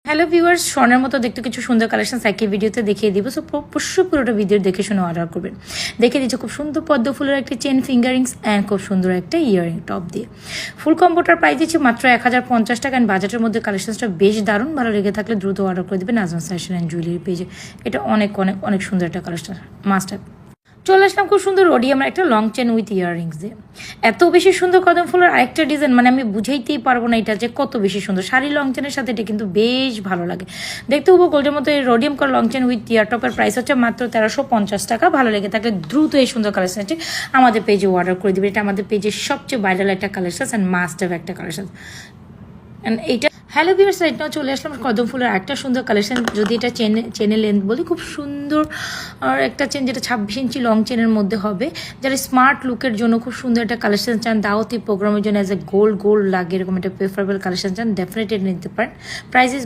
Hello viewers, স্বর্ণের মতো দেখতে কিছু সুন্দর কালেকশন একই ভিডিওতে দেখিয়ে দিব। সো অবশ্যই পুরোটা ভিডিও দেখে শুনে অর্ডার করবেন। দেখে দিচ্ছে খুব সুন্দর পদ্ম ফুলের একটা চেন ফিঙ্গারিংস অ্যান্ড খুব সুন্দর একটা ইয়ারিং টপ দিয়ে ফুল কম্বোটার প্রাইস দিচ্ছি মাত্র 1050 টাকা। অ্যান্ড বাজেটের মধ্যে কালেকশনসটা বেশ দারুণ। ভালো লেগে থাকলে দ্রুত অর্ডার করে দেবেন নাজমা ফ্যাশন অ্যান্ড জুয়েলারি পেজে। এটা অনেক অনেক অনেক সুন্দর একটা কালেকশন, মাস্ট হ্যাভ। চলে আসলাম খুব সুন্দর ওডিয়ামের একটা লং চেন উইথ ইয়াররিংস দিয়ে। এত বেশি সুন্দর কদম ফুলের আরেকটা ডিজাইন, মানে আমি বুঝাইতেই পারবো না এটা যে কত বেশি সুন্দর। শাড়ি লং চেনের সাথে এটা কিন্তু বেশ ভালো লাগে দেখতে। উপর গোল্ডের মতো এই রোডিয়াম করা লং চেন উইথ ইয়ার টপের প্রাইস হচ্ছে মাত্র 1350 টাকা। ভালো লেগে থাকলে দ্রুত এই সুন্দর কালেকশন আছে আমাদের পেজে অর্ডার করে দেবে। এটা আমাদের পেজের সবচেয়ে ভাইরাল একটা কালেকশন অ্যান্ড মাস্ট হ্যাভ একটা কালেকশন। অ্যান্ড এইটা হ্যালো ভিউয়ার্স, রাইট নাও চলে আসলাম কদম ফুলের একটা সুন্দর কালেকশন। যদি এটা চেনের লেন্থ বলি, খুব সুন্দর আর একটা চেন, যেটা 26 ইঞ্চি লং চেনের মধ্যে হবে। যারা স্মার্ট লুকের জন্য খুব সুন্দর একটা কালেকশন চান, দাওয়াতি প্রোগ্রামের জন্য অ্যাজ এ গোল্ড লাগে এরকম একটা প্রেফারেবল কালেকশন চান, ডেফিনেটলি নিতে পারেন। Price is